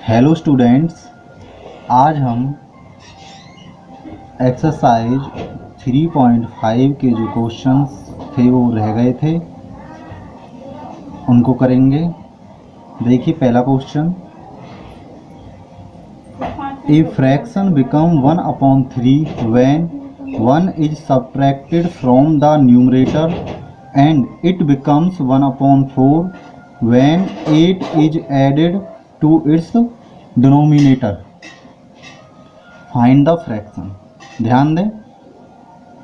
Hello students, आज हम exercise 3.5 के जो क्वेश्चंस थे वो रह गए थे उनको करेंगे। देखिए पहला question, a fraction become 1/3 when 1 is subtracted from the numerator and it becomes 1/4 when 8 is added to its denominator. Find the fraction. ध्यान दें,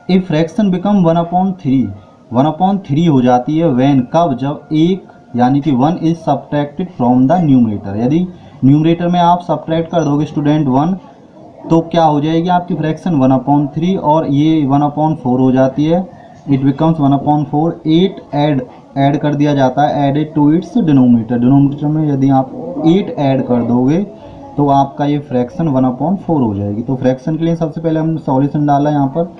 ए फ्रैक्शन बिकम 1/3 हो जाती है when, कब, जब एक यानी कि 1 is subtracted from the numerator. यदि न्यूमरेटर में आप सब्ट्रैक्ट कर दोगे स्टूडेंट 1 तो क्या हो जाएगी आपकी फ्रैक्शन 1/3 और ये 1/4 हो जाती है। इट बिकम्स 1/4, 8 ऐड कर दिया जाता है, एडेड टू इट्स डिनोमिनेटर में यदि आप 8 ऐड कर दोगे तो आपका ये फ्रैक्शन 1/4 हो जाएगी। तो फ्रैक्शन के लिए सबसे पहले हमने सॉल्यूशन डाला। यहाँ पर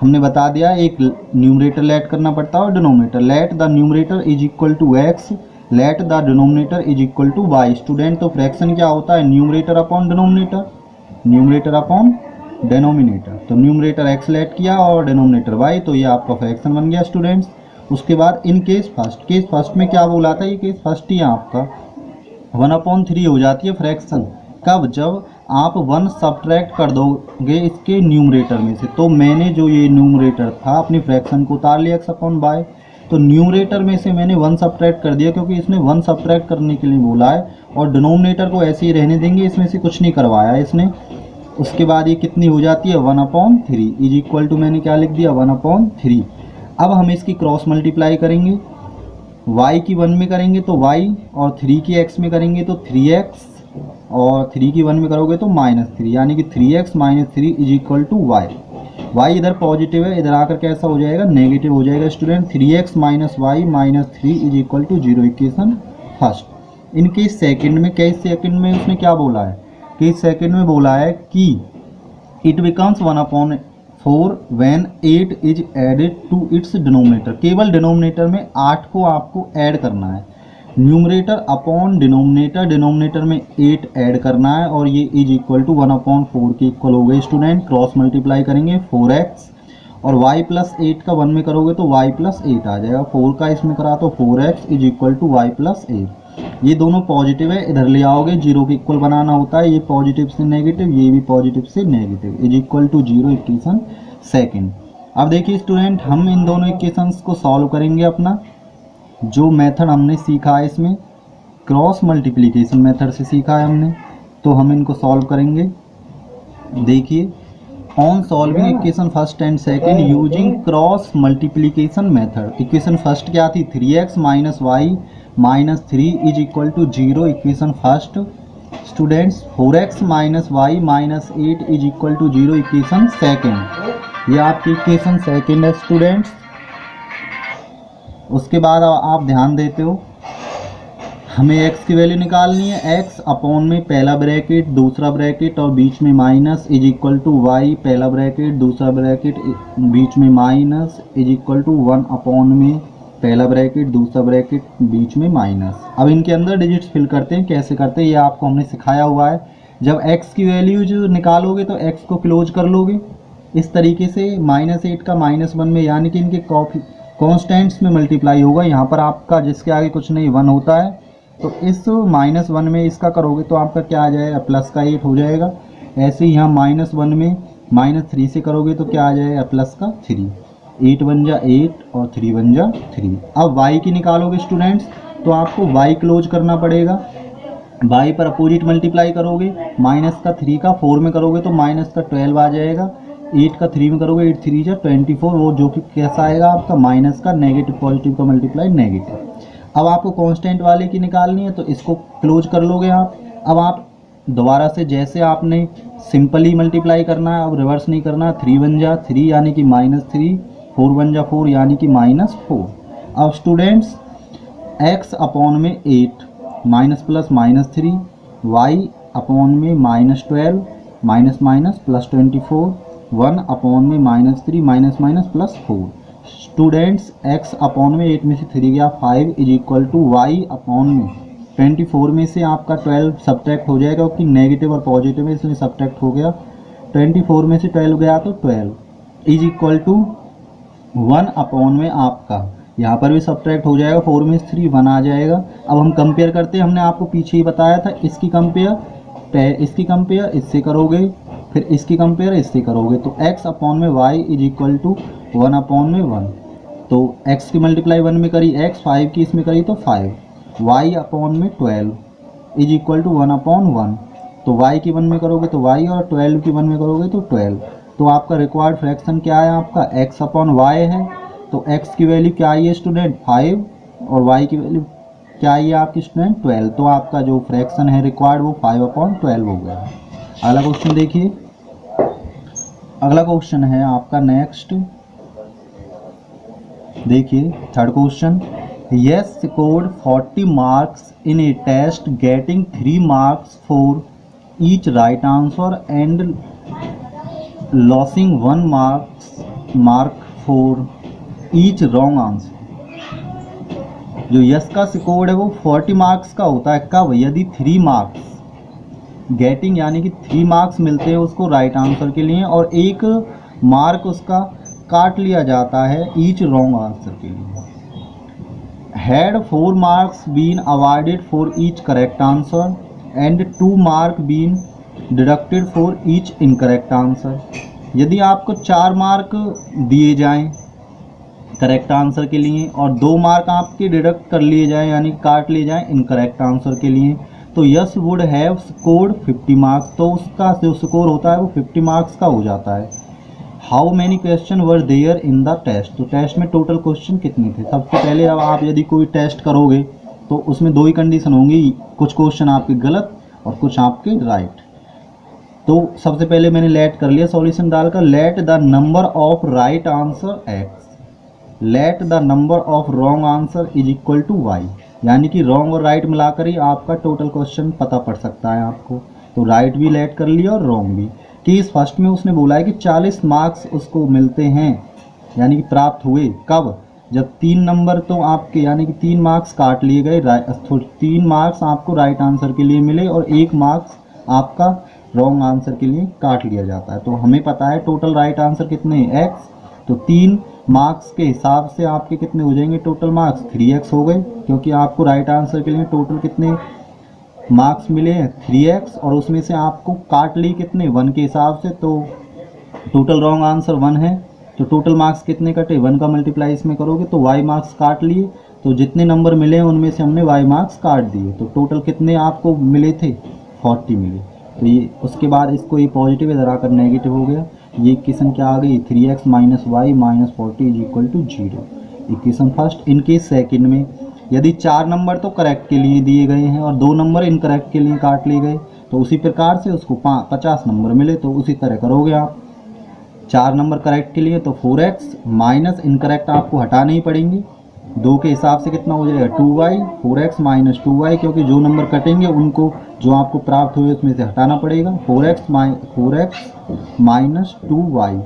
हमने बता दिया एक न्यूमरेटर लेट करना पड़ता है और denominator. Let the numerator is equal to x, let the denominator is equal to y. Student तो फ्रैक्शन क्या होता है, numerator upon denominator, numerator upon denominator. तो न्यूमरेटर एक्स लेट किया और डिनोमिनेटर वाई, तो ये आपका फ्रैक्शन बन गया स्टूडेंट्स। उसके बाद इन केस फर्स्ट में क्या बोला था, ये केस फर्स्ट ही आपका 1/3 हो जाती है फ्रैक्शन। कब, जब आप 1 सब्ट्रैक्ट कर दोगे इसके न्यूमरेटर में से। तो मैंने जो ये न्यूमरेटर था अपनी फ्रैक्शन को उतार लिया x/y, तो न्यूमरेटर में से मैंने 1 सब्ट्रैक्ट कर दिया क्योंकि इसने 1 सब्ट्रैक्ट करने के लिए बोला है, और डिनोमिनेटर को ऐसे ही रहने देंगे, इसमें से कुछ नहीं करवाया इसने। उसके बाद ये कितनी हो जाती है 1/3 इज इक्वल टू, मैंने क्या लिख दिया 1/3। अब हम इसकी क्रॉस मल्टीप्लाई करेंगे, y की 1 में करेंगे तो y, और 3 की x में करेंगे तो 3x, और 3 की 1 में करोगे तो -3, यानी कि 3x - 3 is equal to y। y इधर पॉजिटिव है, इधर आकर कैसा हो जाएगा, नेगेटिव हो जाएगा student. 3x - y - 3 is equal to 0, equation first. इनके सेकंड में, कई सेकंड में उसने क्या बोला है, कई सेकंड में बोला है कि it becomes 1/4 when 8 is added to its denominator. केवल डिनोमिनेटर में 8 को आपको ऐड करना है, न्यूमरेटर अपॉन डिनोमिनेटर, डिनोमिनेटर में 8 ऐड करना है, और ये इज इक्वल टू 1/4 के इक्वल हो गए स्टूडेंट। क्रॉस मल्टीप्लाई करेंगे 4x, और y + 8 का 1 में करोगे तो y + 8 आ जाएगा। 4 का इसमें करा तो 4x is equal to y + 8। ये दोनों पॉजिटिव है, इधर ले आओगे, 0 के इक्वल बनाना होता है। ये पॉजिटिव से नेगेटिव, ये भी पॉजिटिव से negative, is equal to 0, equation second. अब देखिए स्टूडेंट, हम इन दोनों इक्वेशंस को सॉल्व करेंगे। अपना जो मेथड हमने सीखा है इसमें क्रॉस मल्टीप्लिकेशन मेथड से सीखा है हमने, तो हम इनको सॉल्व करेंगे। देखिए, on solving equation first and second using cross multiplication method. Equation first क्या थी, 3x - y - 3 is equal to 0, equation first students. 4x - y - 8 is equal to 0, equation second. ये आपकी इक्वेशन सेकंड है स्टूडेंट्स। उसके बाद आप ध्यान देते हो, हमें x की वैल्यू निकालनी है। x अपॉन में पहला ब्रैकेट, दूसरा ब्रैकेट और बीच में minus, is equal to y, पहला ब्रैकेट, दूसरा ब्रैकेट, बीच में minus, is equal to 1 upon में पहला ब्रैकेट, दूसरा ब्रैकेट, बीच में माइनस। अब इनके अंदर डिजिट्स फिल करते हैं, कैसे करते हैं ये आपको हमने सिखाया हुआ है। जब x की वैल्यू जो निकालोगे तो x को क्लोज कर लोगे इस तरीके से, -8 का -1 में, यानी कि इनके कॉन्स्टेंट्स में मल्टीप्लाई होगा। यहाँ पर आपका जिसके आगे कुछ नहीं 1 होता है, तो इस -1 में इसका करोगे तो आपका क्या आ जाएगा, प्लस का 8 हो जाएगा। ऐसे ही यहाँ -1 में -3 से करोगे तो क्या आ जाएगा, प्लस का 3। 8 बन जा 8 और 3 बन जा 3। अब y की निकालोगे स्टूडेंट्स तो आपको y क्लोज करना पड़ेगा। y पर अपोजिट मल्टीप्लाई करोगे, -3 का 4 में करोगे तो -12 आ जाएगा। 8 का 3 में करोगे 8 3 जा 24, वो जो कि कैसा आएगा आपका माइनस का, नेगेटिव पॉजिटिव का मल्टीप्लाई नेगेटिव। अब आपको कांस्टेंट वाले की निकालनी है तो इसको क्लोज कर लोगे आप। अब आप दोबारा से जैसे आपने सिंपली मल्टीप्लाई करना है, अब रिवर्स नहीं करना। 3 बन जा 3 यानी कि -3, 4 बन जा 4 यानी कि -4। अब स्टूडेंट्स x अपॉन में 8 -+-3, y अपॉन में -12 -+24, 1 अपॉन में -3 -+4। स्टूडेंट्स x अपॉन में 8 में से 3 गया 5 is equal to y upon में 24 में से आपका 12 सब्ट्रैक्ट हो जाएगा क्योंकि नेगेटिव और पॉजिटिव है इसलिए सब्ट्रैक्ट हो गया। 24 में से 12 गया तो 12 इज इक्वल टू 1 अपॉन में आपका यहाँ पर भी सब्ट्रैक्ट हो जाएगा, 4 में 3 1 आ जाएगा। अब हम कंपेयर करते हैं, हमने आपको पीछे ही बताया था इसकी कंपेयर इससे करोगे, फिर इसकी कंपेयर इससे करोगे तो x अपॉन में y is equal to 1 upon में 1। तो x की मल्टीप्लाई 1 में करी x, 5 की इसमें करी तो 5, y अपॉन में 12 इज इक्वल टू 1 अपॉन 1। तो y की 1 में करोगे तो y और 12 की 1 में करोगे तो 12। तो आपका रिक्वायर्ड फ्रैक्शन क्या है, आपका x अपॉन y है। तो x की वैल्यू क्या आई है स्टूडेंट 5 और y की वैल्यू क्या आई है आपकी स्टूडेंट 12। तो आपका जो फ्रैक्शन है रिक्वायर्ड वो 5 अपॉन 12 हो गया। अगला क्वेश्चन देखिए, अगला क्वेश्चन है आपका नेक्स्ट, देखिए third question. Yash scored 40 marks in a test getting 3 marks for each right answer and losing 1 mark for each wrong answer. जो यस का स्कोर है वो 40 मार्क्स का होता है, कब, यदि 3 मार्क्स गेटिंग यानी कि 3 मार्क्स मिलते हैं उसको राइट आंसर के लिए और 1 मार्क उसका काट लिया जाता है ईच रॉन्ग आंसर के लिए। Had 4 marks been awarded for each correct answer and 2 mark been deducted for each incorrect answer. यदि आपको 4 मार्क दिए जाएं करेक्ट आंसर के लिए और 2 मार्क आपके डिडक्ट कर लिए जाएं यानी काट लिए जाएं इनकरेक्ट आंसर के लिए, तो yes would have scored 50 marks. तो उसका जो स्कोर होता है वो 50 मार्क्स का हो जाता है। How many question were there in the test. तो टेस्ट में टोटल क्वेश्चन कितने थे। सबसे पहले अब आप यदि कोई टेस्ट करोगे तो उसमें 2 ही कंडीशन होंगी, कुछ क्वेश्चन आपके गलत और कुछ आपके राइट। तो सबसे पहले मैंने लेट कर लिया सॉल्यूशन डालकर, let the number of right answer x, let the number of wrong answer is equal to y। यानी कि रॉन्ग और राइट मिलाकर ही आपका टोटल क्वेश्चन पता पड़ सकता है आपको। तो राइट भी लेट कर लिया और रॉन्ग भी। केस फर्स्ट में उसने बोला है कि 40 मार्क्स उसको मिलते हैं यानी कि प्राप्त हुए, कब, जब 3 नंबर तो आपके यानी कि 3 मार्क्स काट लिए गए, 3 मार्क्स आपको राइट आंसर के लिए मिले और 1 मार्क्स आपका रॉन्ग आंसर के लिए काट लिया जाता है। तो हमें पता है टोटल राइट आंसर कितने हैं x, तो 3 मार्क्स के हिसाब से आपके कितने हो जाएंगे टोटल मार्क्स 3x हो गए, क्योंकि आपको राइट आंसर के लिए टोटल कितने मार्क्स मिले हैं 3x और उसमें से आपको काट ली कितने 1 के हिसाब से, तो टोटल रॉन्ग आंसर 1 है। तो टोटल मार्क्स कितने कटे, 1 का मल्टीप्लाई इसमें करोगे तो y मार्क्स काट लिए, तो जितने नंबर मिले हैं उनमें से हमने y मार्क्स काट दिए। तो टोटल कितने आपको मिले थे 40 मिले। तो ये उसके बाद इसको ये पॉजिटिव इधर आकर नेगेटिव हो गया। ये इक्वेशन क्या आ गई 3x minus y minus 40 is equal to 0। Equation first. इनके सेकंड में यदि 4 नंबर तो करेक्ट के लिए दिए गए हैं और 2 नंबर इनकरेक्ट के लिए काट लिए गए तो उसी प्रकार से उसको 50 नंबर मिले, तो उसी तरह करोगे आप। 4 नंबर करेक्ट के लिए तो 4x माइनस इनकरेक्ट आपको हटाने ही पड़ेंगे, 2 के हिसाब से कितना हो जाएगा 2y, 4x माइनस 2y, क्योंकि जो नंबर कटेंगे उनको जो आपको प्राप्त हुए उसमें से हटाना पड़ेगा। 4x minus 2y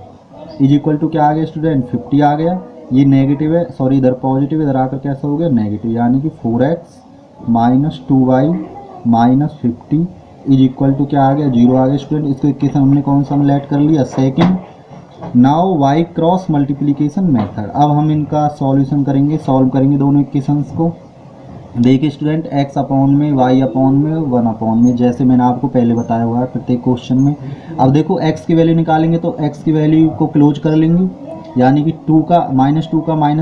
is equal to क्या आ गया स्टूडेंट 50 आ गया। ये नेगेटिव है, सॉरी इधर पॉजिटिव, इधर आकर कैसा हो गया नेगेटिव, यानी कि 4x minus 2y minus 50 is equal to क्या आ गया 0 आ गया स्टूडेंट। इसको इक्वेशन हमने कौन सा लेट कर लिया second. Now y cross multiplication method. अब हम इनका सॉल्यूशन करेंगे, सॉल्व करेंगे दोनों इक्वेशंस को। देखिए स्टूडेंट x अपॉन में y अपॉन में 1 अपॉन में, जैसे मैंने आपको पहले बताया हुआ है प्रत्येक क्वेश्चन में। अब देखो x की वैल्यू निकालेंगे तो x की वैल्यू को क्लोज कर लेंगे, यानी कि 2 का माइनस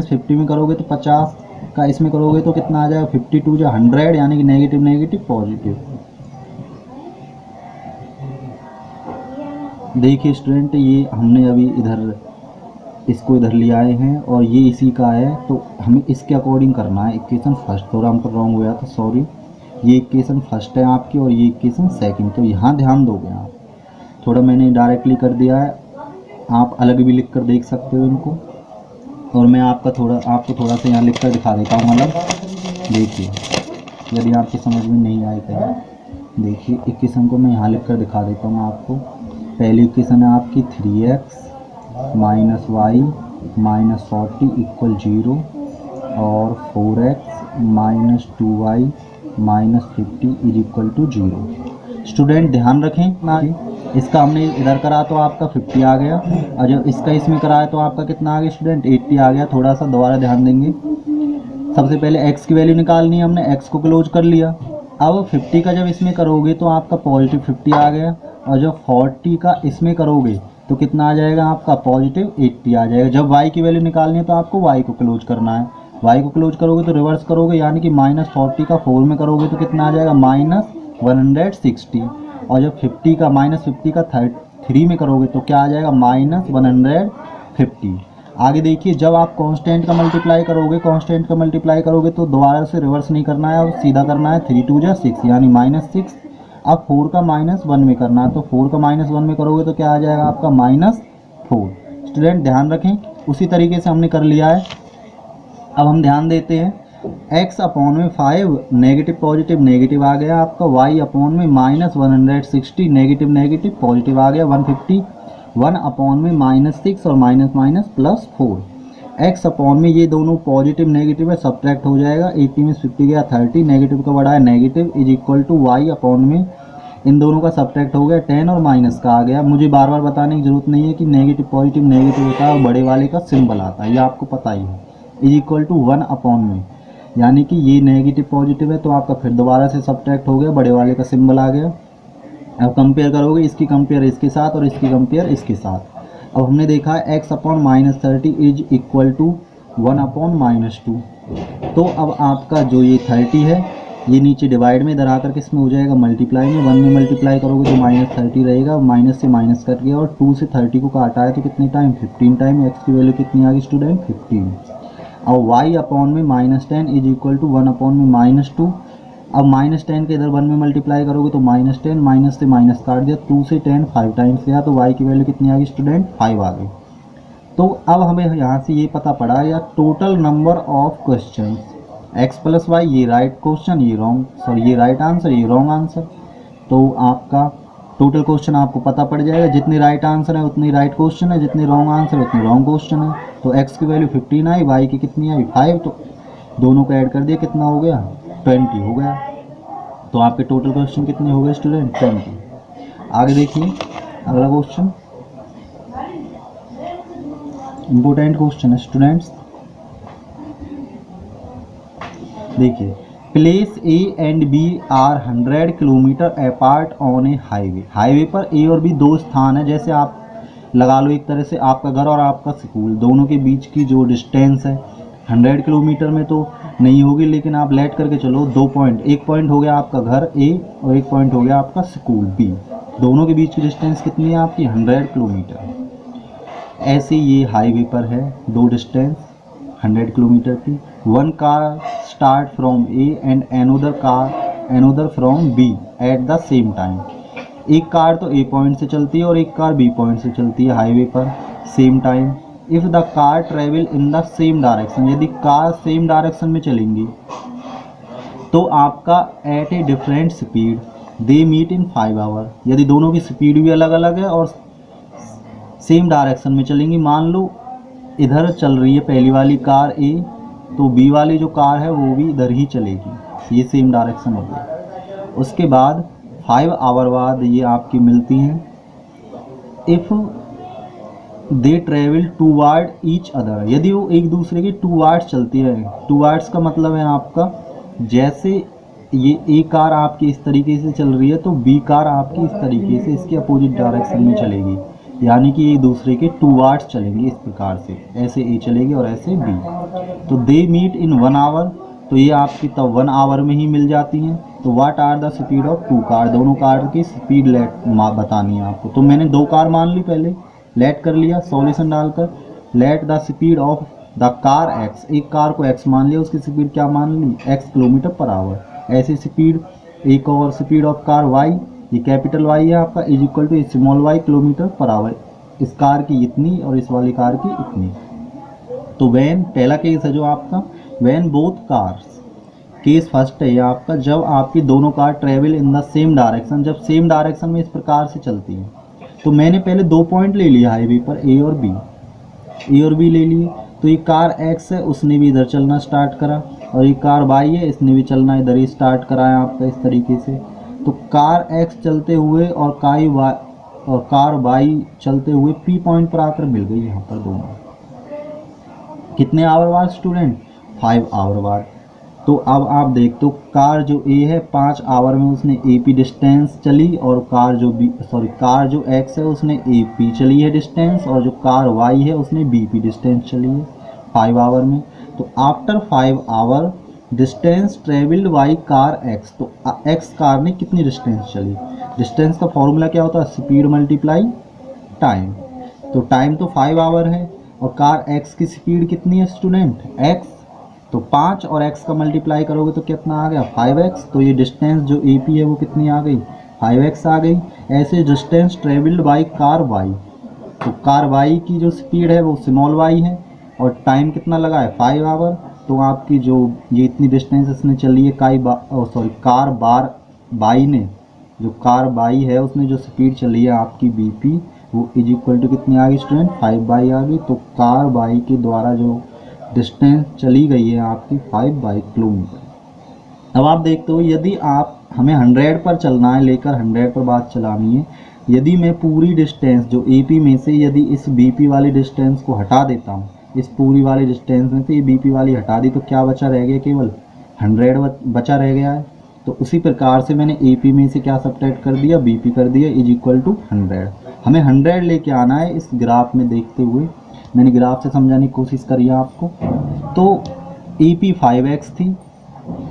50 में करोगे तो 50 का इसमें करोगे तो कितना आ जाएगा 52 जो 100, यानी कि नेगेटिव नेगेटिव पॉजिटिव। देखिए स्टूडेंट ये हमने अभी इधर इसको इधर ले आए हैं और ये इसी का है, तो हमें इसके अकॉर्डिंग करना है। इक्वेशन फर्स्ट थोड़ा हमको रॉन्ग हुआ था सॉरी, ये इक्वेशन फर्स्ट है आपकी और ये इक्वेशन सेकंड, तो यहाँ ध्यान दोगे आप। थोड़ा मैंने डायरेक्टली कर दिया है, आप अलग भी लिख कर देख सकते हो इनको, और मैं आपको थोड़ा सा यहाँ लिख कर दिखा देता हूँ अलग। देखिए यदि आपकी समझ में नहीं आए कहीं, देखिए इक्वेशन को मैं यहाँ लिख कर दिखा देता हूँ आपको। पहली इक्वेशन है आपकी 3x minus y minus 40 equal 0 और 4x minus 2y -50 is equal to 0। Student ध्यान रखें ना, इसका हमने इधर करा तो आपका 50 आ गया, और जब इसका इसमें कराया तो आपका कितना आ गया स्टूडेंट, 80 आ गया। थोड़ा सा दोबारा ध्यान देंगे, सबसे पहले x की वैल्यू निकालनी है, हमने x को क्लोज कर लिया। अब 50 का जब इसमें करोगे तो आपका पॉजिटिव 50 आ गया, और जब 40 का इसमें करोगे तो कितना आ जाएगा आपका पॉजिटिव 80 आ जाएगा। जब y की वैल्यू निकालनी है तो आपको y को क्लोज करना है, y को क्लोज करोगे तो रिवर्स करोगे, यानी कि -40 का 4 में करोगे तो कितना आ जाएगा -160, और जब 50 का -50 का 3 में करोगे तो क्या आ जाएगा -150। आगे देखिए, जब आप कांस्टेंट का मल्टीप्लाई करोगे तो दोबारा से रिवर्स नहीं करना है, और सीधा करना है, 3 2 जा 6 यानी -6। अब 4 का -1 में करना है, तो 4 का -1 में करोगे तो क्या आ जाएगा आपका -4। स्टूडेंट ध्यान रखें, उसी तरीके से हमने कर लिया है। अब हम ध्यान देते हैं, x अपॉन में 5 नेगेटिव पॉजिटिव नेगेटिव आ गया आपका, y अपॉन में -160 नेगेटिव नेगेटिव पॉजिटिव आ गया 150, 1 अपॉन में -6 और माइनस प्लस 4, x अपॉन में ये दोनों पॉजिटिव नेगेटिव है, सब्ट्रैक्ट हो जाएगा, 80 में 50 गया 30, नेगेटिव का बड़ा है negative, is equal to y upon में इन दोनों का सब्ट्रैक्ट हो गया 10 और माइनस का आ गया। मुझे बार बार बताने की जरूरत नहीं है कि नेगेटिव पॉजिटिव नेगेटिव होता है और बड़े वाले का सिंबल आता है, ये आपको पता ही है। इज इक्वल टू 1 अपॉन में, यानी कि ये नेगेटिव पॉजिटिव है तो आपका फिर दोबारा से सब्ट्रैक्ट हो गया, बड़े वाले का सिंबल आ गया। अब कंपेयर करोगे, इसकी कंपेयर इसके साथ और इसकी कंपेयर इसके साथ। अब हमने देखा है x upon -30 is equal to 1 upon -2, तो अब आपका जो ये 30 है ये नीचे डिवाइड में, इधर आकर किस में हो जाएगा मल्टीप्लाई में, 1 में मल्टीप्लाई करोगे तो -30 रहेगा, माइनस से माइनस कट गया, और 2 से 30 को काटा है तो कितने टाइम 15 टाइम, x की वैल्यू कितनी आ गई स्टूडेंट 15। अब y अपॉन में -10 इज इक्वल टू 1 अपॉन में -2, अब -10 के इधर 1 में मल्टीप्लाई करोगे तो -10, माइनस से माइनस काट दिया, 2 से 10 5 टाइम्स गया, तो y की वैल्यू कितनी आ गई स्टूडेंट 5 आ गई। तो अब हमें यहाँ से ये पता पड़ा या total number of question x plus y, ये राइट क्वेश्चन, ये रॉन्ग, सॉरी ये राइट आंसर, ये रॉन्ग आंसर। तो आपका टोटल क्वेश्चन आपको पता पड़ जाएगा, जितने राइट आंसर है उतने राइट क्वेश्चन है, जितने रॉन्ग आंसर है उतने रॉन्ग क्वेश्चन है। तो x की वैल्यू 15 आई, y की कितनी आई 5, तो दोनों को ऐड कर दिया, कितना हो गया 20 हो गया। तो आपके टोटल क्वेश्चन कितने हो गए स्टूडेंट 20। आगे देखिए अगला क्वेश्चन, इंपॉर्टेंट क्वेश्चन है स्टूडेंट्स। देखिए, place A and B are 100 kilometre apart on a highway पर ए और बी दो स्थान है, जैसे आप लगा लो एक तरह से आपका घर और आपका स्कूल, दोनों के बीच की जो डिस्टेंस है 100 किलोमीटर में तो नहीं होगी, लेकिन आप लेट करके चलो 2 पॉइंट, एक पॉइंट हो गया आपका घर ए और एक पॉइंट हो गया आपका स्कूल बी, दोनों के बीच की डिस्टेंस कितनी है आपकी 100 किलोमीटर। ऐसे ये हाईवे पर है दो डिस्टेंस 100 किलोमीटर की, one car start from A and another from B at the same time. एक कार तो ए पॉइंट से चलती है और एक कार बी पॉइंट से चलती है हाईवे पर same time. If the car travel in the same direction, यदि कार सेम डायरेक्शन में चलेंगी तो आपका at a different speed they meet in 5 hour, यदि दोनों की स्पीड भी अलग अलग है और सेम डायरेक्शन में चलेंगी, मान लो इधर चल रही है पहली वाली कार ए, तो बी वाली जो कार है वो भी इधर ही चलेगी, ये सेम डायरेक्शन हो गई। उसके बाद 5 आवर बाद ये आपकी मिलती हैं। If they travel toward each other, यदि वो एक दूसरे के टूवार्ड्स चलती है, टूवार्ड्स का मतलब है आपका जैसे ये ए कार आपकी इस तरीके से चल रही है तो बी कार आपकी इस तरीके से इसके अपोजिट डायरेक्शन में चलेगी, यानी कि एक दूसरे के टूवार्ड्स चलेंगे इस प्रकार से, ऐसे ए चलेगी और ऐसे बी। तो दे मीट इन 1 आवर, तो ये आपकी तब 1 आवर में ही मिल जाती हैं। तो what are the speed of 2 car, दोनों कार की स्पीड लेट बतानी है आपको। तो मैंने 2 कार मान ली, पहले लेट कर लिया सॉल्यूशन डालकर, let the speed of the car x, एक कार को एक्स मान लिया, उसकी स्पीड क्या मान ली एक्स किलोमीटर पर आवर। ऐसी स्पीड एक और स्पीड ऑफ कार वाई, ये कैपिटल वाई है आपका, is equal to small y kilometre पर आवर, इस कार की इतनी और इस वाली कार की इतनी। तो वैन पहला केस है जो आपका van both cars, case first है ये आपका जब आपकी दोनों car travel in the same direction, जब सेम डायरेक्शन में इस प्रकार से चलती हैं। तो मैंने पहले 2 पॉइंट ले लिया हाईवे पर ए और बी ले लिए। तो ये कार एक्स है, उसने भी इधर चलना स्टार्ट करा, और ये कार वाई है, इसने भी चलना इधर ही स्टार्ट करा है आपका इस तरीके से। तो कार एक्स चलते हुए और कार वाई चलते हुए पी पॉइंट पर आकर मिल गई यहाँ पर दोनों। कितने आवर बाद स्टूडेंट? 5 आवर बाद। तो अब आप देखते हो कार जो ए है 5 आवर में उसने ए पी डिस्टेंस चली, और कार जो एक्स है उसने ए पी चली है डिस्टेंस, और जो कार वाई है उसने बी पी डिस्टेंस चली है 5 आवर में। तो after 5 hour distance travelled by car x, तो एक्स कार ने कितनी डिस्टेंस चली? डिस्टेंस का फॉर्मूला क्या होता है? Speed multiply time. तो टाइम तो 5 आवर है, और कार एक्स की स्पीड कितनी है स्टूडेंट? एक्स। तो 5 और x का मल्टीप्लाई करोगे तो कितना आ गया? 5x। तो ये डिस्टेंस जो ए पी है वो कितनी आ गई? 5x आ गई। ऐसे distance travelled by car y, तो कार वाई की जो स्पीड है वो स्मॉल वाई है, और टाइम कितना लगा है? 5 आवर। तो आपकी जो ये इतनी डिस्टेंस इसने चली है कार बाई ने, जो कार बाई है उसने जो स्पीड चली है आपकी बी पी, वो इज इक्वल टू कितनी आ गई स्टूडेंट? 5 बाई आ गई। तो कार बाई के द्वारा जो डिस्टेंस चली गई है आपकी 5 बाई किलोमीटर। अब आप देखते हो यदि हमें 100 पर चलना है, लेकर 100 पर बात चलानी है, यदि मैं पूरी डिस्टेंस जो ए पी में से यदि इस बी पी वाली डिस्टेंस को हटा देता हूँ, इस पूरी वाली डिस्टेंस में से ये बी पी वाली हटा दी, तो क्या बचा रह गया? केवल 100 बचा रह गया है। तो उसी प्रकार से मैंने ए पी में से क्या सब्ट्रैक्ट कर दिया? बी पी कर दिया, इज इक्वल टू 100। हमें 100 लेके आना है इस ग्राफ में देखते हुए। मैंने ग्राफ से समझाने की कोशिश करी है आपको। तो ए पी 5x थी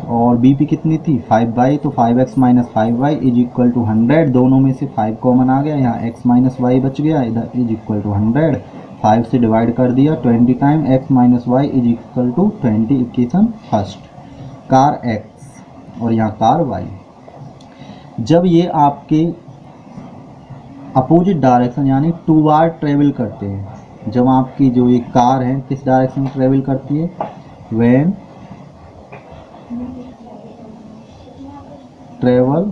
और बी पी कितनी थी? 5 बाई। तो 5x minus 5y is equal to 100। दोनों में से 5 कॉमन आ गया, यहाँ x माइनस वाई बच गया, इधर इज इक्वल टू 100। 5 से डिवाइड कर दिया 20 time, x minus y is equal to 20। Equation first car x और यहाँ कार y। जब ये आपके अपोजिट डायरेक्शन यानी 2 बार ट्रेवल करते हैं, जब आपकी जो ये कार है किस डायरेक्शन में ट्रेवल करती है? व्हेन ट्रेवल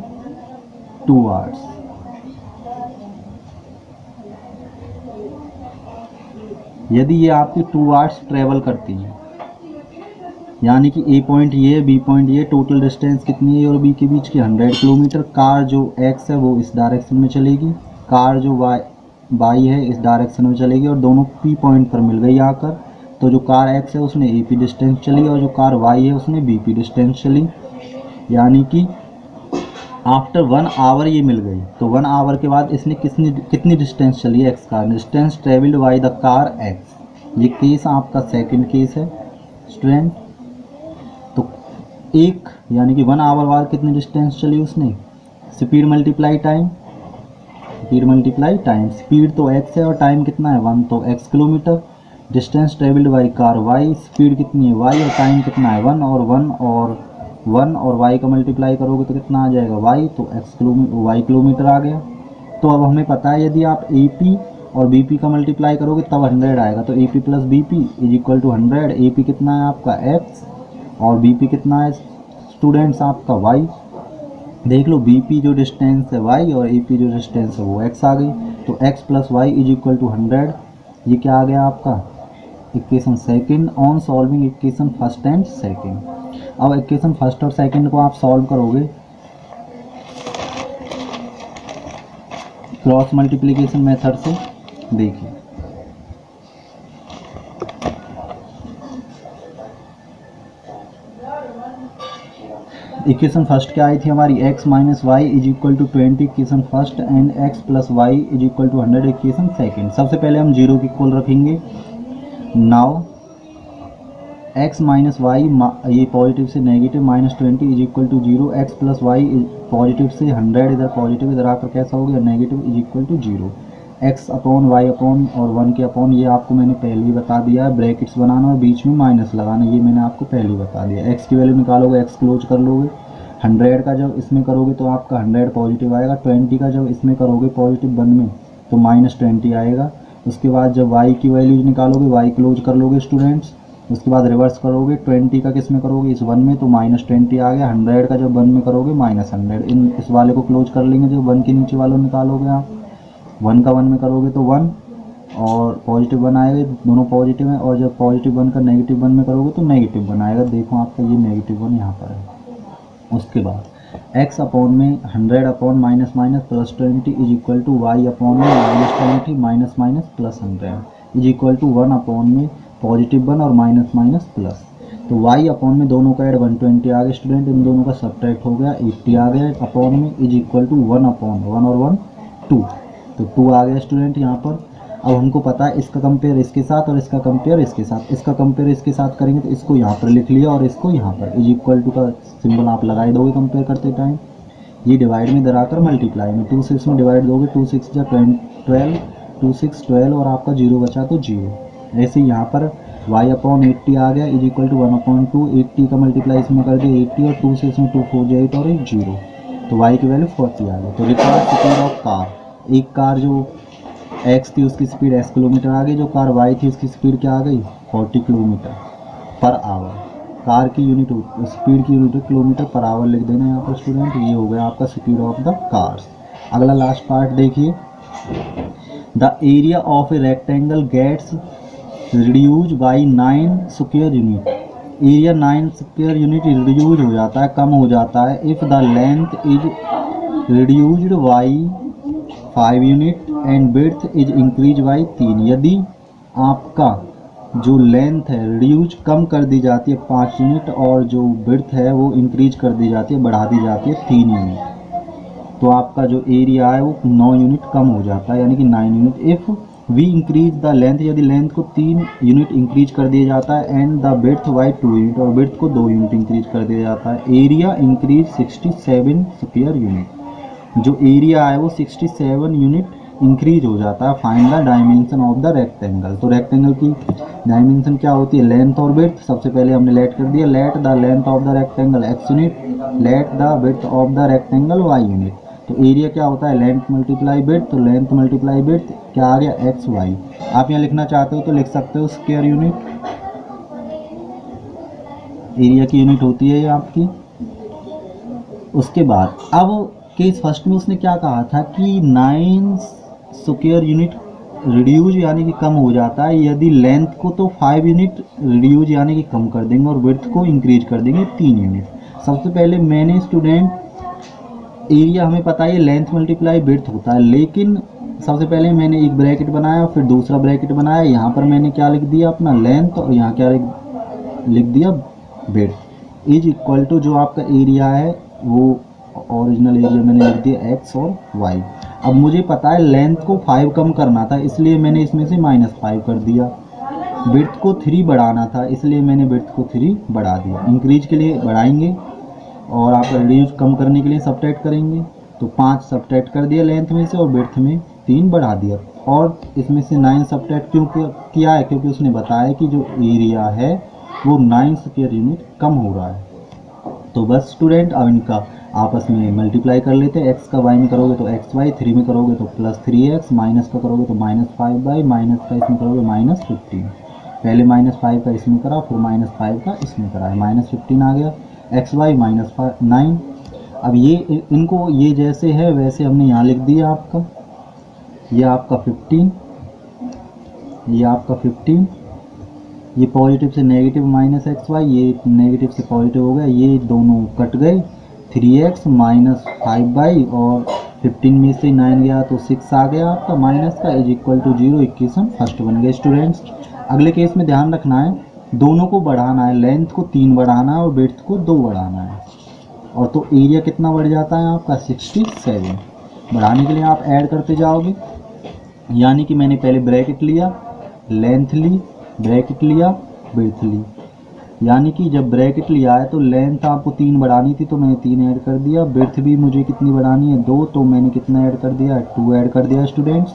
टूवर्ड्स, यदि ये आपकी टूवर्ड्स ट्रेवल करती है, यानी कि ए पॉइंट ये है, बी पॉइंट ये, टोटल डिस्टेंस कितनी है और बी के बीच की 100 किलोमीटर। कार जो एक्स है वो इस डायरेक्शन में चलेगी, कार जो वाई है इस डायरेक्शन में चलेगी, और दोनों पी पॉइंट पर मिल गई आकर। तो जो कार एक्स है उसने ए पी डिस्टेंस चली, और जो कार वाई है उसने बी पी डिस्टेंस चली, यानी कि आफ्टर 1 आवर ये मिल गई। तो 1 आवर के बाद इसने कितनी डिस्टेंस चली है? X car distance travelled by the car x. ये केस आपका सेकंड केस है स्टूडेंट। तो एक यानी कि 1 आवर बाद कितनी डिस्टेंस चली उसने? Speed multiply time, speed multiply time. Speed तो x है और टाइम कितना है 1, तो x kilometre. Distance travelled by car y, speed कितनी है y और टाइम कितना है 1, और 1 और y का मल्टीप्लाई करोगे तो कितना आ जाएगा y, तो y किलोमीटर आ गया। तो अब हमें पता है यदि आप AP और BP का मल्टीप्लाई करोगे तब 100 आएगा। तो AP plus BP is equal to 100। AP कितना है आपका x और BP कितना है स्टूडेंट्स आपका y। देख लो BP जो डिस्टेंस है y और AP जो डिस्टेंस है वो x आ गई। तो x plus y is equal to 100। ये क्या आ गया आपका equation second on solving equation first and second. अब इक्वेशन फर्स्ट और सेकंड को आप सॉल्व करोगे क्रॉस मल्टीप्लिकेशन मेथड से। देखिए इक्वेशन फर्स्ट क्या आई थी हमारी x minus y is equal to 20 equation first and x plus y is equal to 100 equation second. सबसे पहले हम जीरो की इक्वल रखेंगे। नाउ x माइनस वाई ये पॉजिटिव से negative minus 20 is equal to 0, x plus y positive से 100 इधर positive इधर आकर कैसा हो गया negative is equal to 0। x upon y upon और 1 के अपॉन ये आपको मैंने पहले ही बता दिया है। ब्रैकेट्स बनाना और बीच में माइनस लगाना ये मैंने आपको पहले ही बता दिया। x की वैल्यू निकालोगे x क्लोज कर लोगे। 100 का जब इसमें करोगे तो आपका 100 पॉजिटिव आएगा। 20 का जब इसमें करोगे पॉजिटिव 1 में तो माइनस 20 आएगा। उसके बाद जब y की वैल्यूज निकालोगे y क्लोज कर लोगे स्टूडेंट्स। उसके बाद रिवर्स करोगे 20 का किस में करोगे इस 1 में तो माइनस 20 आ गया। 100 का जब 1 में करोगे माइनस 100। इस वाले को क्लोज कर लेंगे। जब 1 के नीचे वालों निकालोगे आप 1 का 1 में करोगे तो 1 और पॉजिटिव 1 आएगा, दोनों पॉजिटिव हैं, और जब पॉजिटिव 1 का नेगेटिव 1 में करोगे तो नेगेटिव 1 आएगा। देखो आपका ये नेगेटिव 1 यहाँ पर है। उसके बाद x अपॉन में 100 upon minus minus plus 20 is equal to y upon में -20 minus minus plus 100 is equal to 1 upon में पॉजिटिव 1 और माइनस माइनस प्लस। तो y अपॉन में दोनों का ऐड 120 आ गया स्टूडेंट, इन दोनों का सब्ट्रैक्ट हो गया 80 आ गया अपॉन में इज इक्वल टू 1 अपॉन 1 और 1 2, तो 2 आ गया स्टूडेंट यहाँ पर। अब हमको पता है इसका कंपेयर इसके साथ और इसका कंपेयर इसके साथ, इसका कंपेयर इसके साथ करेंगे तो इसको यहाँ पर लिख लिया और इसको यहाँ पर इज इक्वल टू का सिंबल आप लगा ही दोगे कंपेयर करते टाइम। ये डिवाइड में इधर आकर मल्टीप्लाई में 2 6 में डिवाइड दोगे, 2 6 जा 12, 2 6 12 और आपका 0 बचा तो 0। ऐसे ही यहाँ पर y अपॉन 80 आ गया इज इक्वल टू 1 अपॉन 2, 80 का मल्टीप्लाई इसमें कर दिया 80 और 2 से इसमें 2 4 जाए और एक 0, तो y की वैल्यू 40 आ गई। तो रिक्वायर्ड स्पीड ऑफ कार, एक कार जो x थी उसकी स्पीड s किलोमीटर आ गई, जो कार y थी उसकी स्पीड क्या आ गई 40 किलोमीटर पर आवर। कार की यूनिट स्पीड की यूनिट किलोमीटर पर आवर लिख देना यहाँ पर स्टूडेंट। ये हो गया आपका स्पीड ऑफ द कार्स। अगला लास्ट पार्ट देखिए, the area of a rectangle gets reduce by 9 square unit. Area 9 square unit reduce हो जाता है, कम हो जाता है if the length is reduced by 5 unit and width is increase by 3। यदि आपका जो लेंथ है रिड्यूज कम कर दी जाती है 5 यूनिट और जो विड्थ है वो इंक्रीज कर दी जाती है, बढ़ा दी जाती है 3 यूनिट, तो आपका जो एरिया है वो 9 यूनिट कम हो जाता है, यानी कि 9 unit. If we increase the length, यदि लेंथ को 3 यूनिट इंक्रीज कर दिया जाता है and the width by 2 unit और विड्थ को 2 यूनिट इंक्रीज कर दिया जाता है, एरिया इंक्रीज 67 स्क्वायर यूनिट। जो एरिया है वो 67 यूनिट इंक्रीज हो जाता है। Find the dimension of the rectangle. तो रेक्टेंगल की डायमेंशन क्या होती है, लेंथ और विड्थ। सबसे पहले हमने लेट कर दिया, let the length of the rectangle x unit, let the width of the rectangle y unit. तो एरिया क्या होता है, लेंथ मल्टीप्लाई विड्थ, तो लेंथ मल्टीप्लाई विड्थ क्या आ गया एक्स वाई। आप यहाँ लिखना चाहते हो तो लिख सकते हो स्क्वायर यूनिट, एरिया की यूनिट होती है ये आपकी। उसके बाद अब केस फर्स्ट में उसने क्या कहा था कि 9 स्क्वायर यूनिट रिड्यूज यानी कि कम हो जाता है यदि लेंथ को तो 5 यूनिट रिड्यूज यानी कि कम कर देंगे और विड्थ को इंक्रीज कर देंगे 3 यूनिट। सबसे पहले मैंने स्टूडेंट एरिया हमें पता है लेंथ मल्टीप्लाई विड्थ होता है, लेकिन सबसे पहले मैंने एक ब्रैकेट बनाया फिर दूसरा ब्रैकेट बनाया, यहाँ पर मैंने क्या लिख दिया अपना लेंथ और यहाँ क्या लिख दिया विड्थ इज इक्वल टू जो आपका एरिया है वो ओरिजिनल एरिया मैंने लिख दिया x और y। अब मुझे पता है लेंथ को 5 कम करना था इसलिए मैंने इसमें से -5 कर दिया, विड्थ को 3 बढ़ाना था इसलिए मैंने विड्थ को 3 बढ़ा दिया। इंक्रीज के लिए बढ़ाएंगे और आप रिड्यूस कम करने के लिए सब्ट्रैक्ट करेंगे, तो 5 सब्ट्रैक्ट कर दिया लेंथ में से और विड्थ में 3 बढ़ा दिया, और इसमें से 9 सब्ट्रैक्ट क्यों किया है, क्योंकि उसने बताया कि जो एरिया है वो 9 स्क्वायर यूनिट कम हो रहा है। तो बस स्टूडेंट अब इनका आपस में मल्टीप्लाई कर लेते हैं, x का y में करोगे तो एक्स वाई, 3 में करोगे तो +3x, माइनस का करोगे तो -5y, माइनस का इसमें करोगे -15। पहले -5 का इसमें करा फिर -5 का इसमें करा, -15 आ गया, एक्स वाई -9। अब ये इनको ये जैसे है वैसे हमने यहाँ लिख दिया आपका, ये आपका 15, ये आपका 15, ये पॉजिटिव से नेगेटिव -xy, ये नेगेटिव से पॉजिटिव हो गया, ये दोनों कट गए, 3x -5y और 15 में से 9 गया तो 6 आ गया आपका माइनस का is equal to 0। Equation first बन गया स्टूडेंट्स। अगले केस में ध्यान रखना है दोनों को बढ़ाना है, लेंथ को 3 बढ़ाना है और विड्थ को 2 बढ़ाना है, और तो एरिया कितना बढ़ जाता है आपका 67। बढ़ाने के लिए आप ऐड करते जाओगे, यानी कि मैंने पहले ब्रैकेट लिया, लेंथ ली, ब्रैकेट लिया, विड्थ ली, यानी कि जब ब्रैकेट लिया है तो लेंथ आपको 3 बढ़ानी थी तो मैंने 3 ऐड कर दिया, विड्थ भी मुझे कितनी बढ़ानी है 2, तो मैंने कितना ऐड कर दिया 2 ऐड कर दिया स्टूडेंट्स,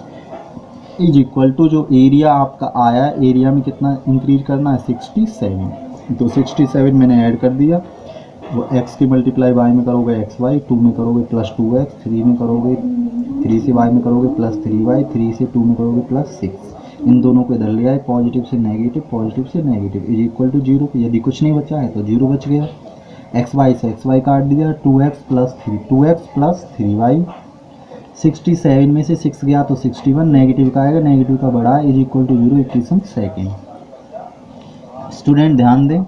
इज इक्वल टू जो एरिया आपका आया, एरिया में कितना इंक्रीज करना है 67, तो 67 मैंने ऐड कर दिया। वो x की मल्टीप्लाई y में करोगे एक्स वाई, 2 में करोगे +2x, 3 में करोगे 3 से y में करोगे +3y, 3 से 2 में करोगे +6। इन दोनों को इधर ले आए, पॉजिटिव से नेगेटिव, पॉजिटिव से नेगेटिव इज इक्वल टू 0। यदि कुछ नहीं बचा है तो 0 बच गया। एक्स वाई से एक्स वाई काट दिया, 2x + 3y, 67 में से 6 गया तो 61, नेगेटिव का आएगा, नेगेटिव का बढ़ा is equal to 0, equation second. Student ध्यान दें,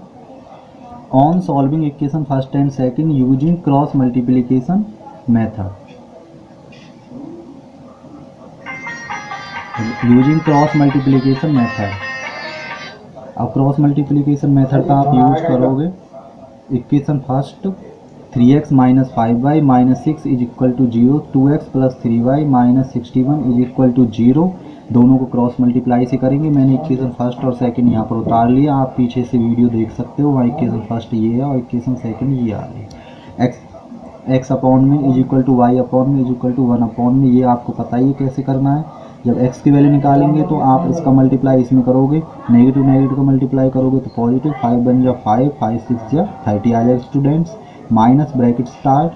on solving equation first and second using cross multiplication method, using cross multiplication method. अब क्रॉस मल्टीप्लिकेशन मेथड का आप यूज करोगे, equation first 3x minus 5y minus 6 is equal to 0, 2x plus 3y minus 61 is equal to 0, दोनों को cross multiply से करेंगे। मैंने equation first और सेकंड यहाँ पर उतार लिया, आप पीछे से वीडियो देख सकते हो। वहाँ इक्वेशन फर्स्ट ये है और इक्वेशन सेकंड ये आ रही है। एक्स अपॉन में is equal to y upon में इज इक्वल टू 1 अपॉन में, ये आपको पता ही है कैसे करना है। जब x की वैल्यू निकालेंगे तो आप इसका मल्टीप्लाई इसमें करोगे, नेगेटिव नेगेटिव का मल्टीप्लाई करोगे तो पॉजिटिव, 5 बन जा 5, 5 6 जा 30 आ जाएगा स्टूडेंट्स। माइनस ब्रैकेट स्टार्ट,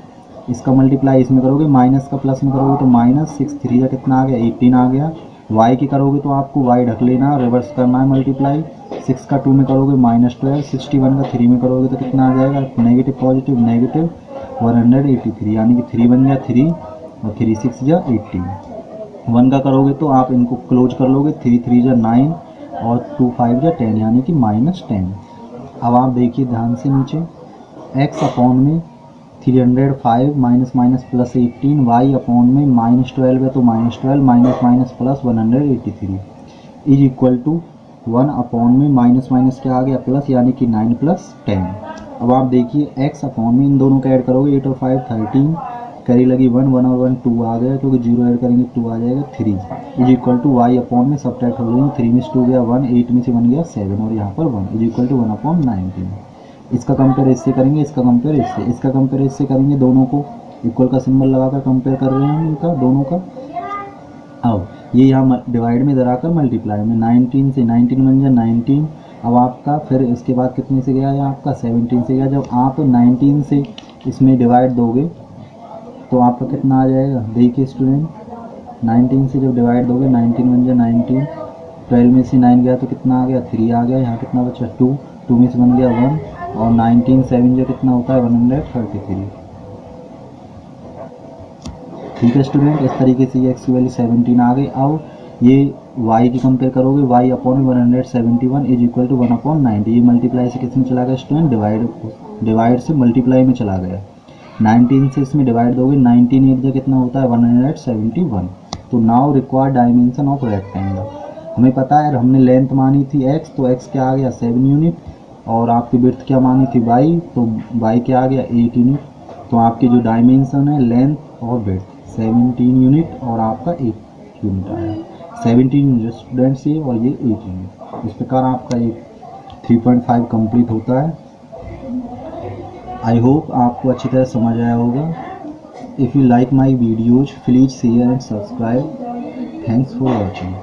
इसका मल्टीप्लाई इसमें करोगे, माइनस का प्लस में करोगे तो माइनस 6 3 जा कितना आ गया 18 आ गया। y की करोगे तो आपको y ढक लेना, रिवर्स करना है मल्टीप्लाई, 6 का 2 में करोगे माइनस 12, 61 का 3 में करोगे तो कितना आ जाएगा नेगेटिव पॉजिटिव नेगेटिव 183, यानी कि 3 बन जा 3 और 3 6 जा 18। 1 का करोगे तो आप इनको क्लोज कर लोगे, 3 3 जा 9 और 2 5 जा 10, यानी कि -10। अब आप देखिए ध्यान से नीचे, x अपॉन में 305 minus minus plus 18, y upon में -12 है तो -12 minus minus plus 183 is equal to 1 upon में माइनस माइनस क्या आ गया प्लस, यानी कि 9 प्लस 10। अब आप देखिए x अपॉन में इन दोनों का ऐड करोगे, 8 और 5 13, करी लगी 1 1 और 1 2 आ गया, क्योंकि 0 ऐड करेंगे 2 आ जाएगा 3 is equal to y upon में सब्ट्रैक्ट हो जाएंगे, 3 में से 2 गया 1, 8 में से 1 गया 7 और यहाँ पर 1 इज इक्वल टू 1 अपॉन 19। इसका कंपेयर इससे करेंगे, इसका कंपेयर इससे, इसका कंपेयर इससे करेंगे, दोनों को इक्वल का सिंबल लगाकर कंपेयर कर रहे हैं इनका दोनों का। अब ये यहाँ डिवाइड में दराकर मल्टीप्लाई में 19 से 19 बन जाए 19। अब आपका फिर इसके बाद कितने से गया है आपका 17 से गया। जब आप 19 से इसमें डिवाइड दोगे तो आपका कितना आ जाएगा, देखिए स्टूडेंट 19 से जब डिवाइड दोगे 19 बन जाए 19, 12 में से 9 गया तो कितना आ गया 3 आ गया, यहाँ कितना बचा 2, 2 में से बन गया 1 और 19 7 जो कितना होता है 133। ठीक है स्टूडेंट, इस तरीके से ये x की वैल्यू 17 आ गई। अब ये y की कंपेयर करोगे, y upon 171 is equal to 1 upon 90, ये मल्टीप्लाई से किस में चला गया स्टूडेंट, डिवाइड से मल्टीप्लाई में चला गया। 19 से इसमें डिवाइड दोगे, 19 एट जो कितना होता है 171। तो now required dimension of rectangle, हमें पता है हमने लेंथ मानी थी x, तो x क्या आ गया 7 यूनिट और आपकी विड्थ क्या मानी थी y, तो y क्या आ गया 8 यूनिट। तो आपकी जो डायमेंशन है लेंथ और विड्थ 17 यूनिट और आपका 8 यूनिट आया, 17 यूनिट स्टूडेंट्स ये और ये 8 यूनिट। इस प्रकार आपका ये 3.5 कंप्लीट होता है। आई होप आपको अच्छी तरह समझ आया होगा। If you like my videos please share and subscribe. Thanks for watching.